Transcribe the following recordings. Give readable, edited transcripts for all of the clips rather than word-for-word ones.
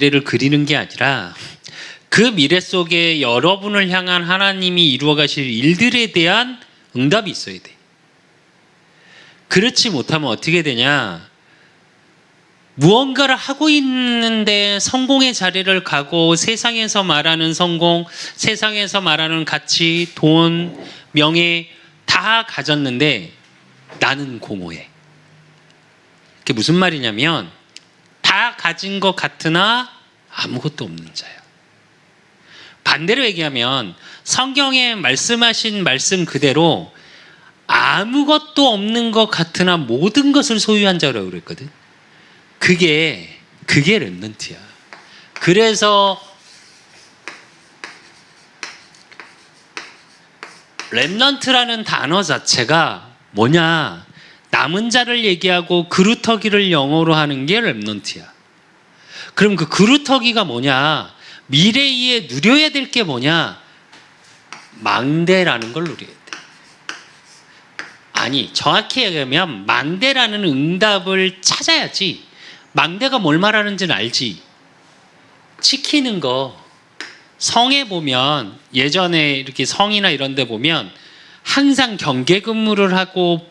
미래를 그리는 게 아니라 그 미래 속에 여러분을 향한 하나님이 이루어 가실 일들에 대한 응답이 있어야 돼. 그렇지 못하면 어떻게 되냐? 무언가를 하고 있는데 성공의 자리를 가고 세상에서 말하는 성공, 세상에서 말하는 가치, 돈, 명예 다 가졌는데 나는 공허해. 그게 무슨 말이냐면 다 가진 것 같으나 아무것도 없는 자야. 반대로 얘기하면 성경에 말씀하신 말씀 그대로 아무것도 없는 것 같으나 모든 것을 소유한 자라고 그랬거든. 그게 렘넌트야. 그래서 렘넌트라는 단어 자체가 뭐냐? 남은 자를 얘기하고 그루터기를 영어로 하는 게 렘넌트야. 그럼 그 그루터기가 뭐냐? 미래에 누려야 될 게 뭐냐? 망대라는 걸 누려야 돼. 아니, 정확히 얘기하면 망대라는 응답을 찾아야지. 망대가 뭘 말하는지는 알지. 지키는 거. 성에 보면 예전에 이렇게 성이나 이런 데 보면 항상 경계 근무를 하고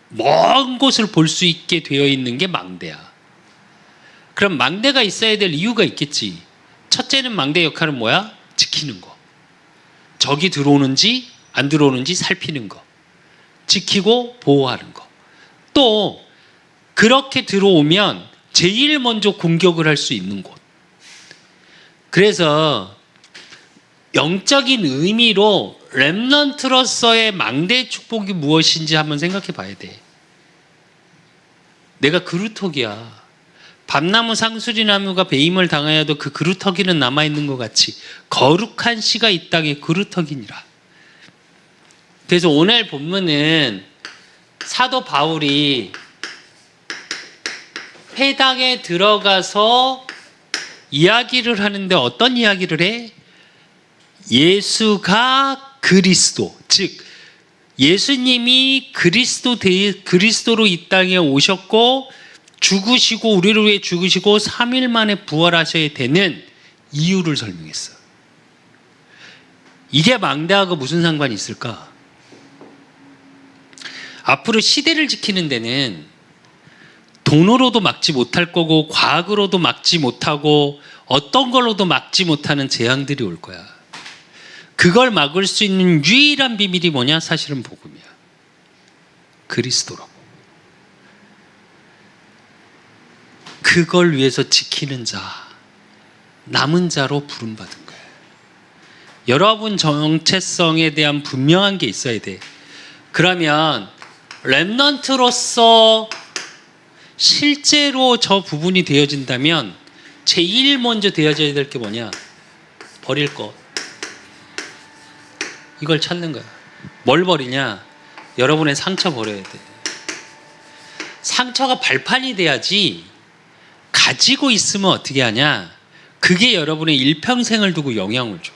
먼 곳을 볼 수 있게 되어 있는 게 망대야. 그럼 망대가 있어야 될 이유가 있겠지. 첫째는 망대 역할은 뭐야? 지키는 거. 적이 들어오는지 안 들어오는지 살피는 거. 지키고 보호하는 거. 또 그렇게 들어오면 제일 먼저 공격을 할 수 있는 곳. 그래서 영적인 의미로 렘넌트로서의 망대의 축복이 무엇인지 한번 생각해 봐야 돼. 내가 그루터기야. 밤나무 상수리나무가 배임을 당하여도 그 그루터기는 남아있는 것 같이 거룩한 씨가 이 땅에 그루터기니라. 그래서 오늘 본문은 사도 바울이 회당에 들어가서 이야기를 하는데 어떤 이야기를 해? 예수가 그리스도, 즉 예수님이 그리스도로 이 땅에 오셨고 죽으시고 우리를 위해 죽으시고 3일 만에 부활하셔야 되는 이유를 설명했어. 이게 망대하고 무슨 상관이 있을까? 앞으로 시대를 지키는 데는 돈으로도 막지 못할 거고 과학으로도 막지 못하고 어떤 걸로도 막지 못하는 재앙들이 올 거야. 그걸 막을 수 있는 유일한 비밀이 뭐냐? 사실은 복음이야. 그리스도라고. 그걸 위해서 지키는 자, 남은 자로 부름받은 거야. 여러분 정체성에 대한 분명한 게 있어야 돼. 그러면 렘넌트로서 실제로 저 부분이 되어진다면 제일 먼저 되어져야 될 게 뭐냐? 버릴 것. 이걸 찾는 거야. 뭘 버리냐? 여러분의 상처 버려야 돼. 상처가 발판이 돼야지. 가지고 있으면 어떻게 하냐? 그게 여러분의 일평생을 두고 영향을 줘.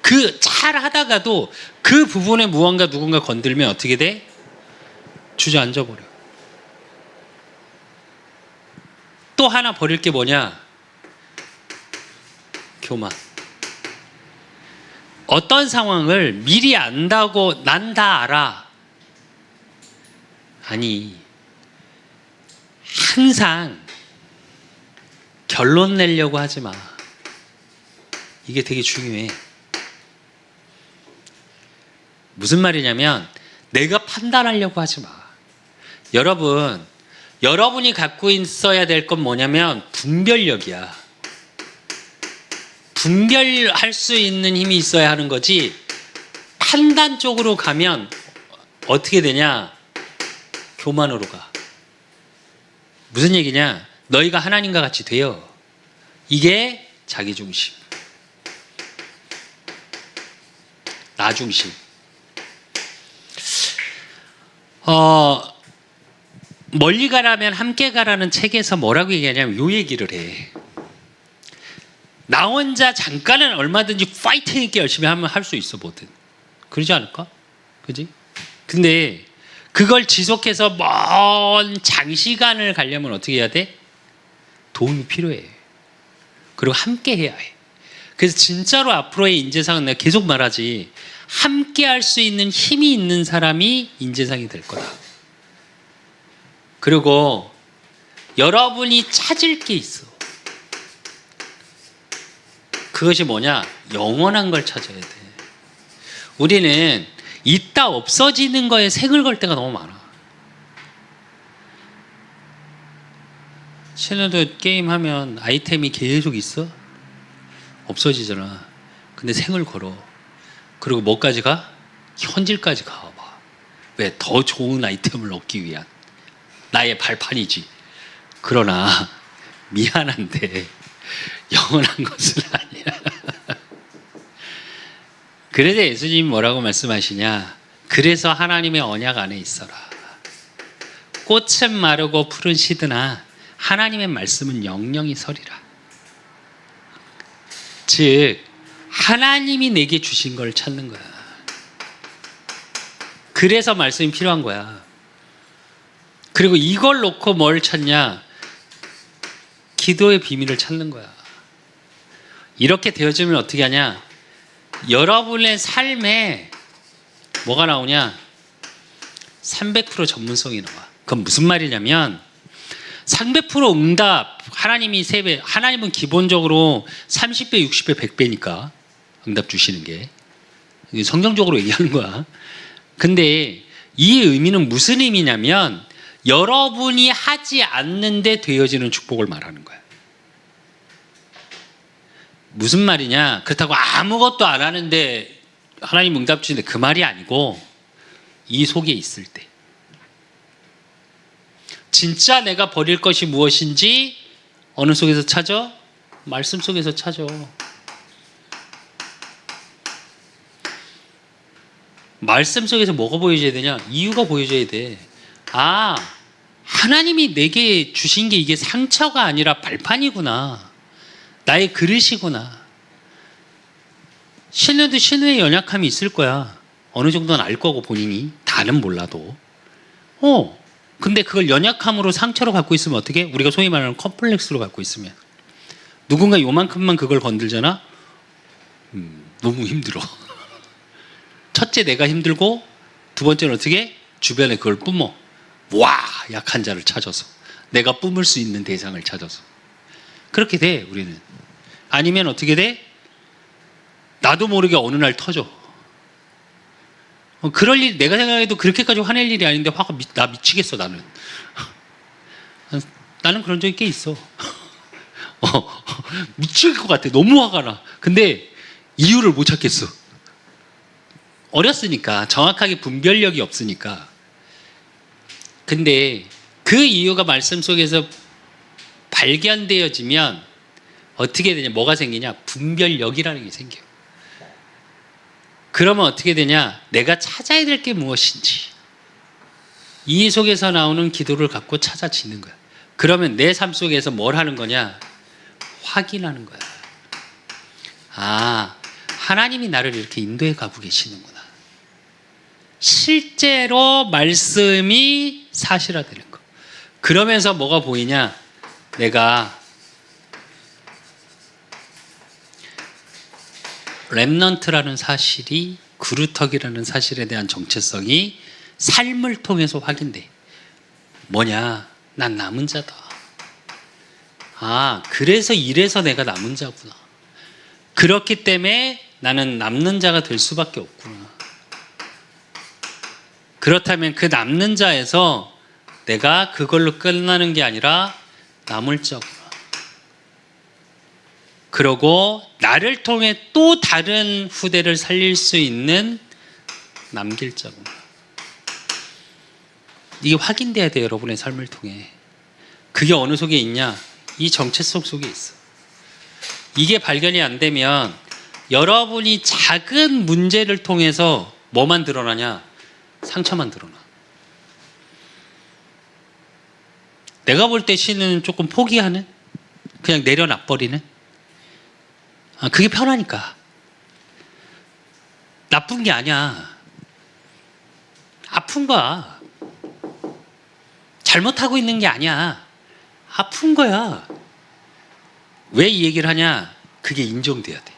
그 잘 하다가도 그 부분에 무언가 누군가 건들면 어떻게 돼? 주저앉아 버려. 또 하나 버릴 게 뭐냐? 교만. 어떤 상황을 미리 안다고 난 다 알아. 아니, 항상 결론 내려고 하지 마. 이게 되게 중요해. 무슨 말이냐면 내가 판단하려고 하지 마. 여러분이 갖고 있어야 될 건 뭐냐면 분별력이야. 분별할 수 있는 힘이 있어야 하는 거지. 판단 쪽으로 가면 어떻게 되냐? 교만으로 가. 무슨 얘기냐? 너희가 하나님과 같이 돼요. 이게 자기중심. 나중심. 멀리 가라면 함께 가라는 책에서 뭐라고 얘기하냐면 요 얘기를 해. 나 혼자 잠깐은 얼마든지 파이팅 있게 열심히 하면 할 수 있어 뭐든. 그러지 않을까? 그지? 근데 그걸 지속해서 먼 장시간을 가려면 어떻게 해야 돼? 도움이 필요해. 그리고 함께 해야 해. 그래서 진짜로 앞으로의 인재상은 내가 계속 말하지, 함께 할 수 있는 힘이 있는 사람이 인재상이 될 거다. 그리고 여러분이 찾을 게 있어. 그것이 뭐냐? 영원한 걸 찾아야 돼. 우리는 있다 없어지는 거에 색을 걸 때가 너무 많아. 신호도 게임하면 아이템이 계속 있어? 없어지잖아. 근데 생을 걸어. 그리고 뭐까지 가? 현질까지 가봐. 왜? 더 좋은 아이템을 얻기 위한 나의 발판이지. 그러나 미안한데 영원한 것은 아니야. 그래서 예수님이 뭐라고 말씀하시냐? 그래서 하나님의 언약 안에 있어라. 꽃은 마르고 풀은 시드나 하나님의 말씀은 영영이 서리라. 즉 하나님이 내게 주신 걸 찾는 거야. 그래서 말씀이 필요한 거야. 그리고 이걸 놓고 뭘 찾냐? 기도의 비밀을 찾는 거야. 이렇게 되어지면 어떻게 하냐? 여러분의 삶에 뭐가 나오냐? 300% 전문성이 나와. 그건 무슨 말이냐면 300% 응답, 하나님이 3배, 하나님은 기본적으로 30배, 60배, 100배니까 응답 주시는 게 성경적으로 얘기하는 거야. 근데 이 의미는 무슨 의미냐면 여러분이 하지 않는데 되어지는 축복을 말하는 거야. 무슨 말이냐? 그렇다고 아무것도 안 하는데 하나님 응답 주시는데 그 말이 아니고 이 속에 있을 때 진짜 내가 버릴 것이 무엇인지 어느 속에서 찾아? 말씀 속에서 찾아. 말씀 속에서 뭐가 보여줘야 되냐? 이유가 보여줘야 돼. 아, 하나님이 내게 주신 게 이게 상처가 아니라 발판이구나. 나의 그릇이구나. 신우도 신우의 연약함이 있을 거야. 어느 정도는 알 거고 본인이. 다는 몰라도. 근데 그걸 연약함으로 상처로 갖고 있으면 어떻게? 우리가 소위 말하는 컴플렉스로 갖고 있으면. 누군가 요만큼만 그걸 건들잖아? 너무 힘들어. 첫째 내가 힘들고 두 번째는 어떻게? 주변에 그걸 뿜어. 와, 약한 자를 찾아서. 내가 뿜을 수 있는 대상을 찾아서. 그렇게 돼, 우리는. 아니면 어떻게 돼? 나도 모르게 어느 날 터져. 그럴 일, 내가 생각해도 그렇게까지 화낼 일이 아닌데 화가 나 미치겠어, 나는. 나는 그런 적이 꽤 있어. 미칠 것 같아. 너무 화가 나. 근데 이유를 못 찾겠어. 어렸으니까, 정확하게 분별력이 없으니까. 근데 그 이유가 말씀 속에서 발견되어지면 어떻게 되냐? 뭐가 생기냐? 분별력이라는 게 생겨. 그러면 어떻게 되냐? 내가 찾아야 될 게 무엇인지 이 속에서 나오는 기도를 갖고 찾아지는 거야. 그러면 내 삶 속에서 뭘 하는 거냐? 확인하는 거야. 아, 하나님이 나를 이렇게 인도해 가고 계시는구나. 실제로 말씀이 사실화되는 거. 그러면서 뭐가 보이냐? 내가 렘넌트라는 사실이, 그루터기라는 사실에 대한 정체성이 삶을 통해서 확인돼. 뭐냐? 난 남은 자다. 아, 그래서 이래서 내가 남은 자구나. 그렇기 때문에 나는 남는 자가 될 수밖에 없구나. 그렇다면 그 남는 자에서 내가 그걸로 끝나는 게 아니라 남을 자구나. 그러고 나를 통해 또 다른 후대를 살릴 수 있는 남길 자구나. 이게 확인돼야 돼요, 여러분의 삶을 통해. 그게 어느 속에 있냐? 이 정체성 속에 있어. 이게 발견이 안 되면 여러분이 작은 문제를 통해서 뭐만 드러나냐? 상처만 드러나. 내가 볼 때 신은 조금 포기하는? 그냥 내려놔버리는? 그게 편하니까. 나쁜 게 아니야. 아픈 거야. 잘못하고 있는 게 아니야. 아픈 거야. 왜 이 얘기를 하냐? 그게 인정돼야 돼.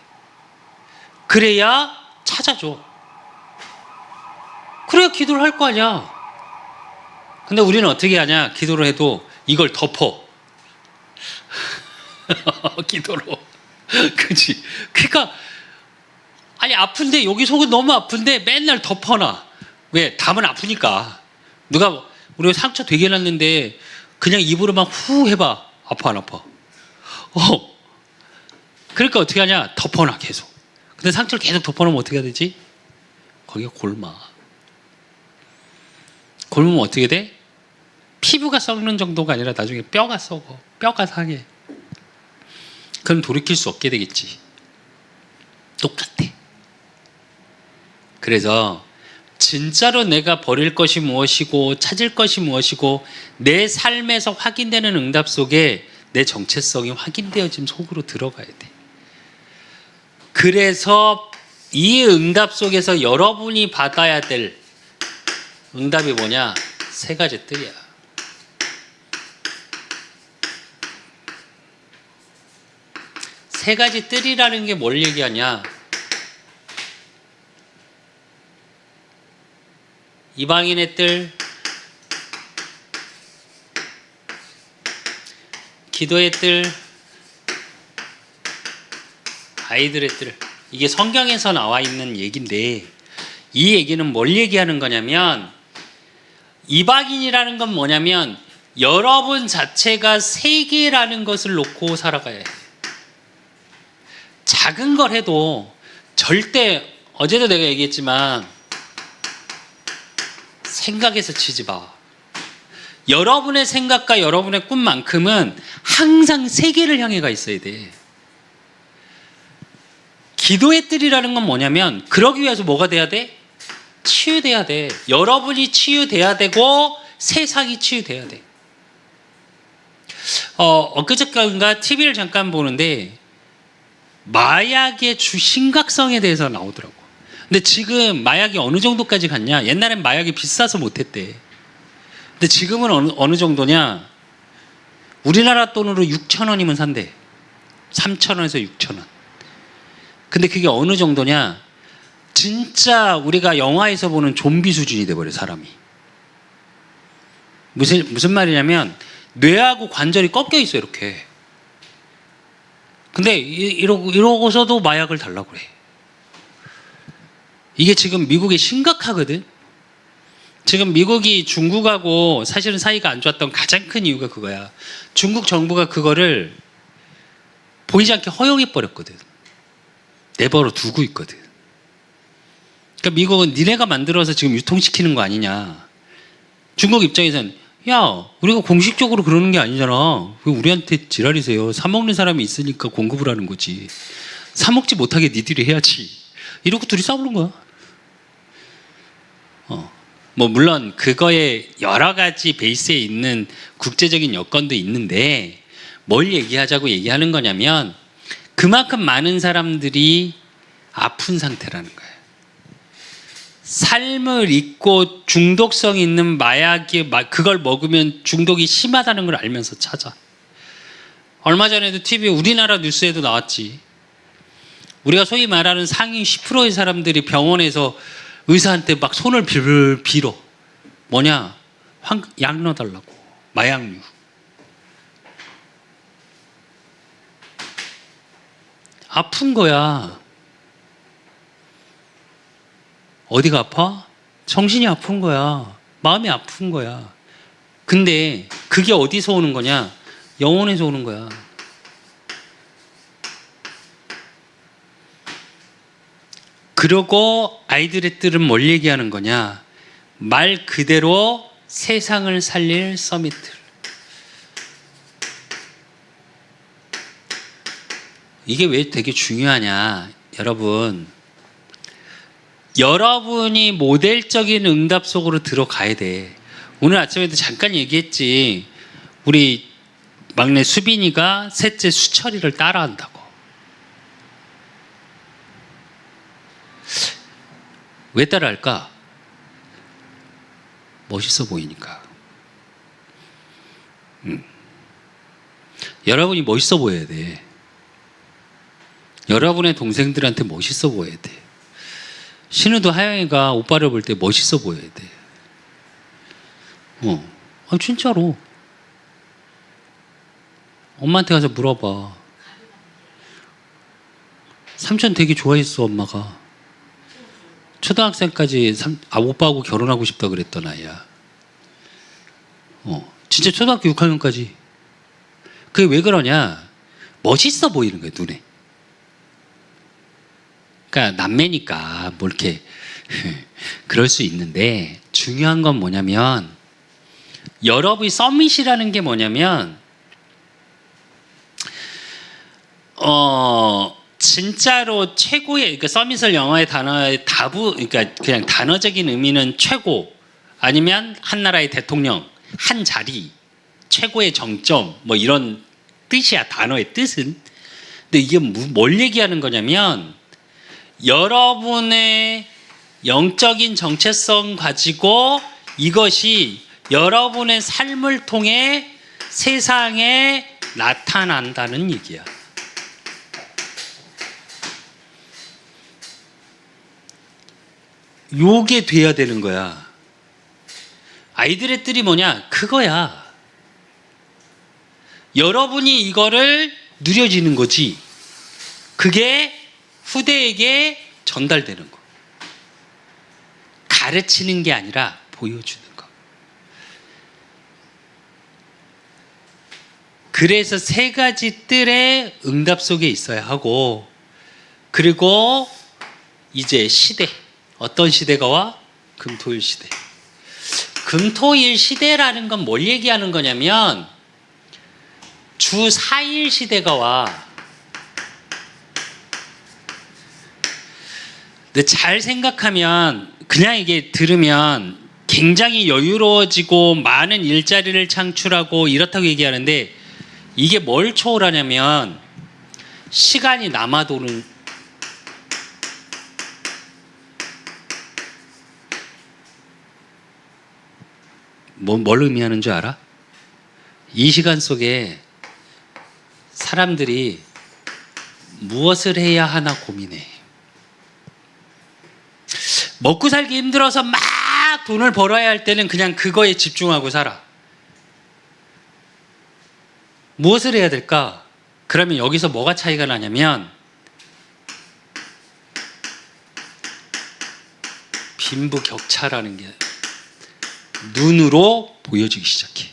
그래야 찾아줘. 그래야 기도를 할 거 아니야. 근데 우리는 어떻게 하냐? 기도를 해도 이걸 덮어. 기도로. 그치? 그러니까 아니 아픈데 여기 속은 너무 아픈데 맨날 덮어놔. 왜? 담은 아프니까. 누가 우리가 상처 되게 났는데 그냥 입으로만 후 해봐. 아파 안 아파? 그러니까 어떻게 하냐? 덮어놔 계속. 근데 상처를 계속 덮어놓으면 어떻게 해야 되지? 거기가 골마. 골무면 어떻게 돼? 피부가 썩는 정도가 아니라 나중에 뼈가 썩어. 뼈가 상해. 그럼 돌이킬 수 없게 되겠지. 똑같아. 그래서 진짜로 내가 버릴 것이 무엇이고 찾을 것이 무엇이고 내 삶에서 확인되는 응답 속에 내 정체성이 확인되어진 속으로 들어가야 돼. 그래서 이 응답 속에서 여러분이 받아야 될 응답이 뭐냐? 세 가지 뜰이야. 세 가지 뜰이라는 게 뭘 얘기하냐? 이방인의 뜰, 기도의 뜰, 아이들의 뜰. 이게 성경에서 나와 있는 얘기인데 이 얘기는 뭘 얘기하는 거냐면 이방인이라는 건 뭐냐면 여러분 자체가 세계라는 것을 놓고 살아가야 해. 작은 걸 해도 절대 어제도 내가 얘기했지만 생각에서 치지 마. 여러분의 생각과 여러분의 꿈만큼은 항상 세계를 향해 가 있어야 돼. 기도의 뜰이라는 건 뭐냐면 그러기 위해서 뭐가 돼야 돼? 치유돼야 돼. 여러분이 치유돼야 되고 세상이 치유돼야 돼. 엊그저께인가 TV를 잠깐 보는데 마약의 심각성에 대해서 나오더라고. 근데 지금 마약이 어느 정도까지 갔냐? 옛날엔 마약이 비싸서 못했대. 근데 지금은 어느 정도냐? 우리나라 돈으로 6,000원이면 산대. 3,000원에서 6,000원. 근데 그게 어느 정도냐? 진짜 우리가 영화에서 보는 좀비 수준이 돼버려 사람이. 무슨 말이냐면 뇌하고 관절이 꺾여 있어 이렇게. 근데 이러고서도 마약을 달라고 그래. 이게 지금 미국이 심각하거든. 지금 미국이 중국하고 사실은 사이가 안 좋았던 가장 큰 이유가 그거야. 중국 정부가 그거를 보이지 않게 허용해 버렸거든. 내버려 두고 있거든. 그러니까 미국은 니네가 만들어서 지금 유통시키는 거 아니냐. 중국 입장에서는 야, 우리가 공식적으로 그러는 게 아니잖아. 왜 우리한테 지랄이세요? 사 먹는 사람이 있으니까 공급을 하는 거지. 사 먹지 못하게 니들이 해야지. 이러고 둘이 싸우는 거야. 뭐 물론 그거에 여러 가지 베이스에 있는 국제적인 여건도 있는데 뭘 얘기하자고 얘기하는 거냐면 그만큼 많은 사람들이 아픈 상태라는 거예요. 삶을 잊고 중독성 있는 마약이 그걸 먹으면 중독이 심하다는 걸 알면서 찾아. 얼마 전에도 TV에 우리나라 뉴스에도 나왔지. 우리가 소위 말하는 상위 10%의 사람들이 병원에서 의사한테 막 손을 빌어. 뭐냐? 약 넣어달라고. 마약류. 아픈 거야. 어디가 아파? 정신이 아픈 거야. 마음이 아픈 거야. 근데 그게 어디서 오는 거냐? 영혼에서 오는 거야. 그러고 아이들의 뜰은 뭘 얘기하는 거냐? 말 그대로 세상을 살릴 서밋들. 이게 왜 되게 중요하냐? 여러분이 모델적인 응답 속으로 들어가야 돼. 오늘 아침에도 잠깐 얘기했지. 우리 막내 수빈이가 셋째 수철이를 따라한다고. 왜 따라할까? 멋있어 보이니까. 여러분이 멋있어 보여야 돼. 여러분의 동생들한테 멋있어 보여야 돼. 신우도 하영이가 오빠를 볼 때 멋있어 보여야 돼. 진짜로. 엄마한테 가서 물어봐. 삼촌 되게 좋아했어, 엄마가. 초등학생까지 오빠하고 결혼하고 싶다 그랬던 아이야. 진짜 초등학교 6학년까지. 그게 왜 그러냐? 멋있어 보이는 거야, 눈에. 그러니까 남매니까 뭐 이렇게 그럴 수 있는데, 중요한 건 뭐냐면, 여러분이 서밋이라는 게 뭐냐면, 진짜로 최고의, 그러니까 서밋을 영어의 단어의 그러니까 그냥 단어적인 의미는 최고, 아니면 한 나라의 대통령, 한 자리, 최고의 정점, 뭐 이런 뜻이야, 단어의 뜻은. 근데 이게 뭘 얘기하는 거냐면, 여러분의 영적인 정체성 가지고 이것이 여러분의 삶을 통해 세상에 나타난다는 얘기야. 요게 돼야 되는 거야. 아이들의 뜰이 뭐냐? 그거야. 여러분이 이거를 누려지는 거지. 그게 후대에게 전달되는 거. 가르치는 게 아니라 보여주는 거. 그래서 세 가지 뜰의 응답 속에 있어야 하고, 그리고 이제 시대. 어떤 시대가 와? 금토일 시대. 금토일 시대라는 건 뭘 얘기하는 거냐면, 주 4일 시대가 와. 근데 잘 생각하면, 그냥 이게 들으면 굉장히 여유로워지고 많은 일자리를 창출하고 이렇다고 얘기하는데, 이게 뭘 초월하냐면, 시간이 남아도는, 뭘 의미하는 줄 알아? 이 시간 속에 사람들이 무엇을 해야 하나 고민해. 먹고 살기 힘들어서 막 돈을 벌어야 할 때는 그냥 그거에 집중하고 살아. 무엇을 해야 될까? 그러면 여기서 뭐가 차이가 나냐면, 빈부격차라는 게 눈으로 보여지기 시작해.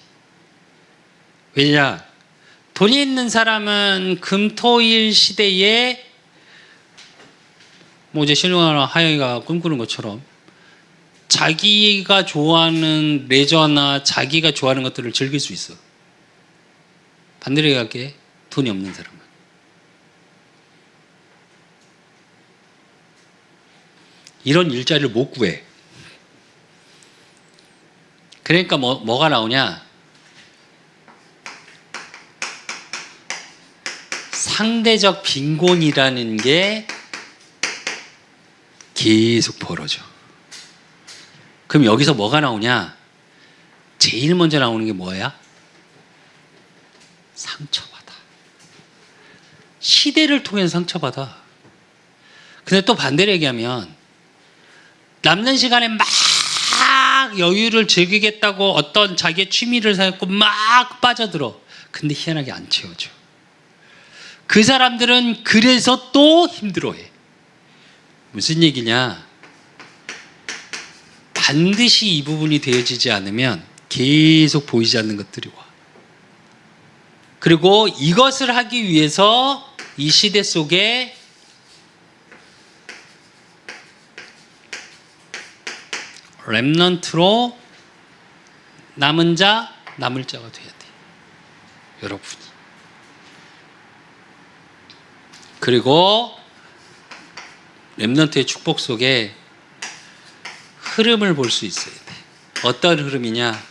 왜냐? 돈이 있는 사람은 금토일 시대에 뭐 이제 신우나 하영이가 꿈꾸는 것처럼 자기가 좋아하는 레저나 자기가 좋아하는 것들을 즐길 수 있어. 반대로 얘기할게. 돈이 없는 사람은. 이런 일자리를 못 구해. 그러니까 뭐가 나오냐? 상대적 빈곤이라는 게 계속 벌어져. 그럼 여기서 뭐가 나오냐? 제일 먼저 나오는 게 뭐야? 상처받아. 시대를 통해서 상처받아. 근데 또 반대로 얘기하면, 남는 시간에 막 여유를 즐기겠다고 어떤 자기의 취미를 사갖고 막 빠져들어. 근데 희한하게 안 채워져. 그 사람들은 그래서 또 힘들어해. 무슨 얘기냐? 반드시 이 부분이 되어지지 않으면 계속 보이지 않는 것들이 와. 그리고 이것을 하기 위해서 이 시대 속에 렘넌트로 남은 자, 남을 자가 돼야 돼. 여러분이. 그리고 렘넌트의 축복 속에 흐름을 볼 수 있어야 돼. 어떤 흐름이냐?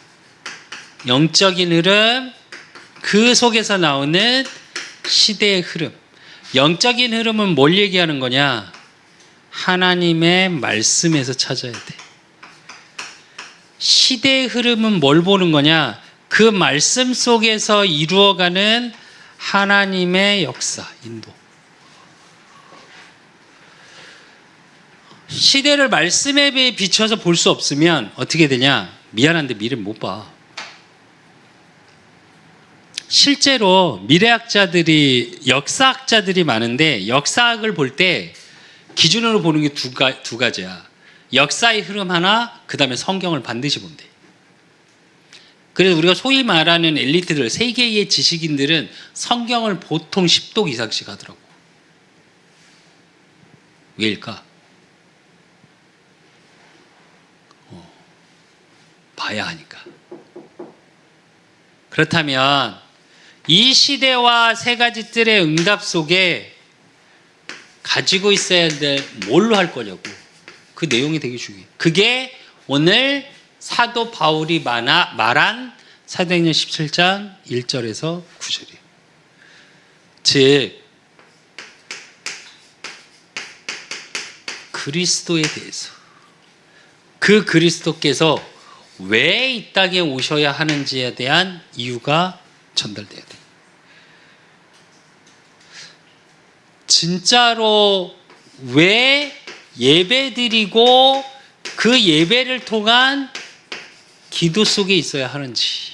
영적인 흐름, 그 속에서 나오는 시대의 흐름. 영적인 흐름은 뭘 얘기하는 거냐? 하나님의 말씀에서 찾아야 돼. 시대의 흐름은 뭘 보는 거냐? 그 말씀 속에서 이루어가는 하나님의 역사, 인도. 시대를 말씀에 비춰서 볼 수 없으면 어떻게 되냐? 미안한데 미래를 못 봐. 실제로 미래학자들이, 역사학자들이 많은데 역사학을 볼 때 기준으로 보는 게 두 가지야. 역사의 흐름 하나, 그 다음에 성경을 반드시 본대. 그래서 우리가 소위 말하는 엘리트들, 세계의 지식인들은 성경을 보통 10독 이상씩 하더라고. 왜일까? 봐야 하니까. 그렇다면 이 시대와 세 가지 뜰의 응답 속에 가지고 있어야 될 뭘로 할 거냐고. 그 내용이 되게 중요해. 그게 오늘 사도 바울이 말한 사도행전 17장 1절에서 9절이에요. 즉 그리스도에 대해서, 그 그리스도께서 왜 이 땅에 오셔야 하는지에 대한 이유가 전달돼야 돼. 진짜로 왜 예배드리고 그 예배를 통한 기도 속에 있어야 하는지,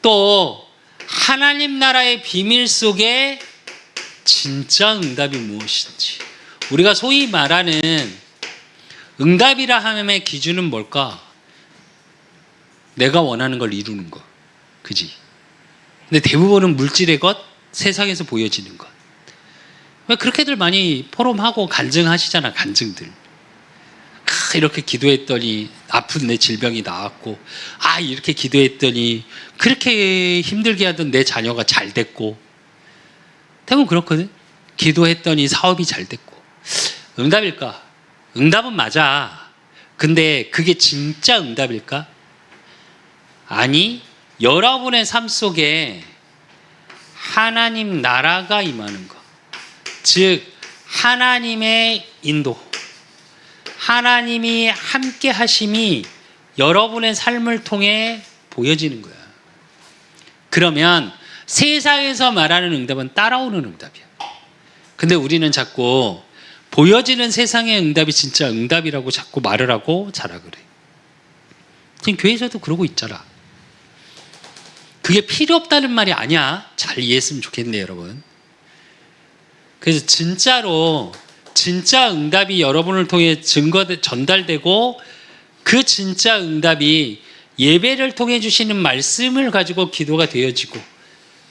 또 하나님 나라의 비밀 속에 진짜 응답이 무엇인지. 우리가 소위 말하는 응답이라 함의 기준은 뭘까? 내가 원하는 걸 이루는 것, 그지? 근데 대부분은 물질의 것, 세상에서 보여지는 것. 왜 그렇게들 많이 포럼하고 간증하시잖아, 간증들. 이렇게 기도했더니 아픈 내 질병이 나았고, 이렇게 기도했더니 그렇게 힘들게 하던 내 자녀가 잘 됐고. 대부분 그렇거든. 기도했더니 사업이 잘 됐고. 응답일까? 응답은 맞아. 근데 그게 진짜 응답일까? 아니, 여러분의 삶 속에 하나님 나라가 임하는 것, 즉 하나님의 인도, 하나님이 함께 하심이 여러분의 삶을 통해 보여지는 거야. 그러면 세상에서 말하는 응답은 따라오는 응답이야. 근데 우리는 자꾸 보여지는 세상의 응답이 진짜 응답이라고 자꾸 말을 하고 자랑을 해. 지금 교회에서도 그러고 있잖아. 그게 필요 없다는 말이 아니야. 잘 이해했으면 좋겠네요, 여러분. 그래서 진짜로 진짜 응답이 여러분을 통해 전달되고, 그 진짜 응답이 예배를 통해 주시는 말씀을 가지고 기도가 되어지고,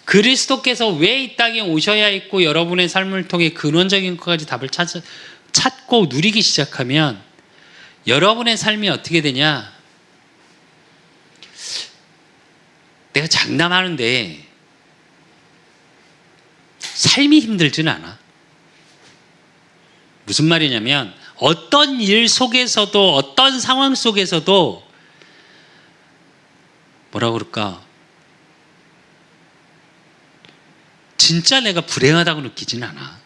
그리스도께서 왜 이 땅에 오셔야 했고 여러분의 삶을 통해 근원적인 것까지 답을 찾고 누리기 시작하면 여러분의 삶이 어떻게 되냐? 내가 장담하는데 삶이 힘들지는 않아. 무슨 말이냐면 어떤 일 속에서도, 어떤 상황 속에서도 뭐라 그럴까? 진짜 내가 불행하다고 느끼진 않아.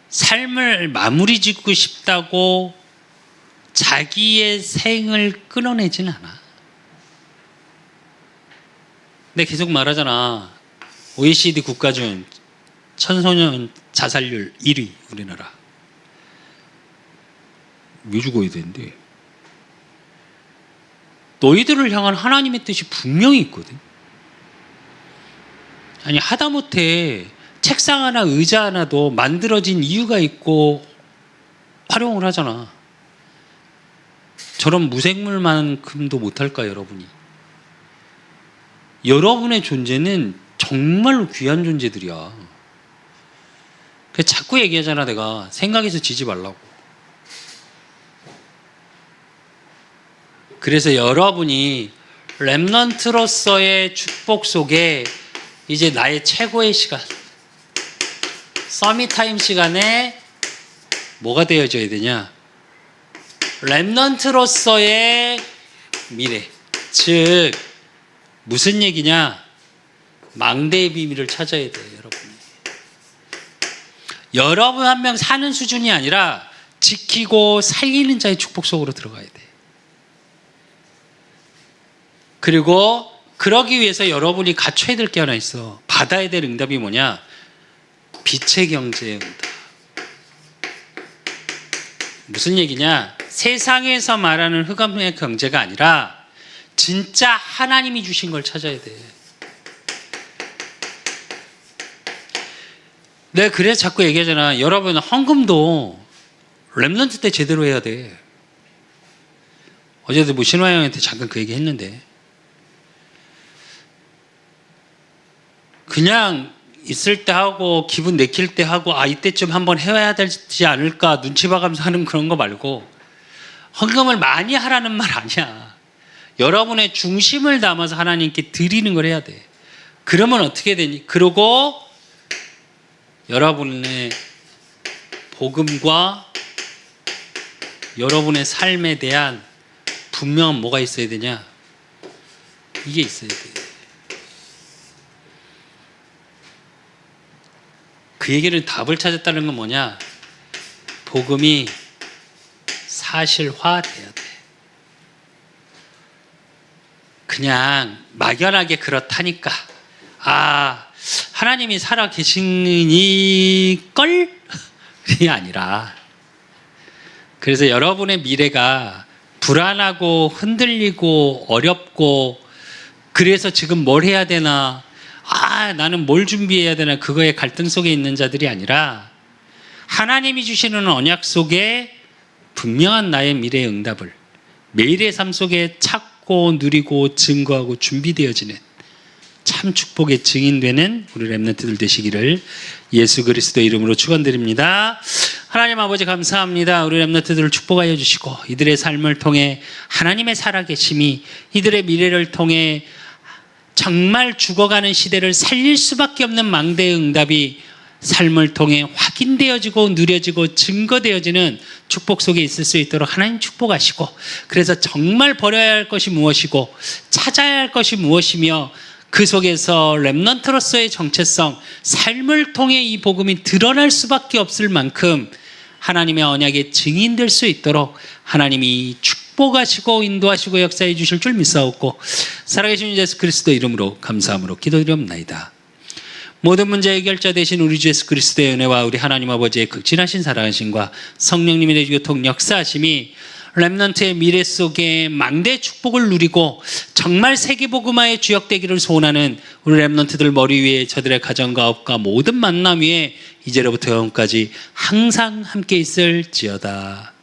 삶을 마무리 짓고 싶다고 자기의 생을 끊어내진 않아. 근데 계속 말하잖아. OECD 국가 중 청소년 자살률 1위 우리나라. 왜 죽어야 되는데? 너희들을 향한 하나님의 뜻이 분명히 있거든. 아니, 하다못해 책상 하나, 의자 하나도 만들어진 이유가 있고 활용을 하잖아. 저런 무생물만큼도 못할까, 여러분이? 여러분의 존재는 정말로 귀한 존재들이야. 그래서 자꾸 얘기하잖아, 내가. 생각에서 지지 말라고. 그래서 여러분이 렘넌트로서의 축복 속에 이제 나의 최고의 시간, 서밋타임 시간에 뭐가 되어져야 되냐? 렘넌트로서의 미래. 즉 무슨 얘기냐? 망대의 비밀을 찾아야 돼요, 여러분. 여러분 한 명 사는 수준이 아니라 지키고 살리는 자의 축복 속으로 들어가야 돼. 그리고 그러기 위해서 여러분이 갖춰야 될 게 하나 있어. 받아야 될 응답이 뭐냐? 빛의 경제의 응답. 무슨 얘기냐? 세상에서 말하는 흑암의 경제가 아니라 진짜 하나님이 주신 걸 찾아야 돼. 내가 그래서 자꾸 얘기하잖아. 여러분 헌금도 렘넌트 때 제대로 해야 돼. 어제도 뭐 신화 형한테 잠깐 그 얘기 했는데 그냥 있을 때 하고 기분 내킬 때 하고 이때쯤 한번 해야 되지 않을까 눈치 봐가면서 하는 그런 거 말고 헌금을 많이 하라는 말 아니야. 여러분의 중심을 담아서 하나님께 드리는 걸 해야 돼. 그러면 어떻게 되니? 그러고 여러분의 복음과 여러분의 삶에 대한 분명한 뭐가 있어야 되냐? 이게 있어야 돼. 그 얘기는 답을 찾았다는 건 뭐냐? 복음이 사실화돼야 돼. 그냥 막연하게 그렇다니까. 하나님이 살아 계시니걸? 그게 아니라. 그래서 여러분의 미래가 불안하고 흔들리고 어렵고 그래서 지금 뭘 해야 되나? 나는 뭘 준비해야 되나? 그거에 갈등 속에 있는 자들이 아니라 하나님이 주시는 언약 속에 분명한 나의 미래의 응답을 매일의 삶 속에 찾고 누리고 증거하고 준비되어지는 참 축복의 증인되는 우리 렘넌트들 되시기를 예수 그리스도 이름으로 축원드립니다. 하나님 아버지 감사합니다. 우리 렘넌트들을 축복하여 주시고 이들의 삶을 통해 하나님의 살아계심이 이들의 미래를 통해 정말 죽어가는 시대를 살릴 수밖에 없는 망대의 응답이 삶을 통해 확인되어지고 누려지고 증거되어지는 축복 속에 있을 수 있도록 하나님 축복하시고 그래서 정말 버려야 할 것이 무엇이고 찾아야 할 것이 무엇이며 그 속에서 렘넌트로서의 정체성, 삶을 통해 이 복음이 드러날 수밖에 없을 만큼 하나님의 언약의 증인될 수 있도록 하나님이 축복하시고 인도하시고 역사해 주실 줄 믿사옵고 살아계신 예수 그리스도 이름으로 감사함으로 기도드리옵나이다. 모든 문제 해결자 되신 우리 주 예수 그리스도의 은혜와 우리 하나님 아버지의 극진하신 사랑하심과 성령님의 내주교통 역사하심이 렘넌트의 미래 속에 망대 축복을 누리고 정말 세계복음화의 주역되기를 소원하는 우리 렘넌트들 머리 위에 저들의 가정과 업과 모든 만남 위에 이제로부터 영원까지 항상 함께 있을지어다.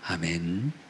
아멘.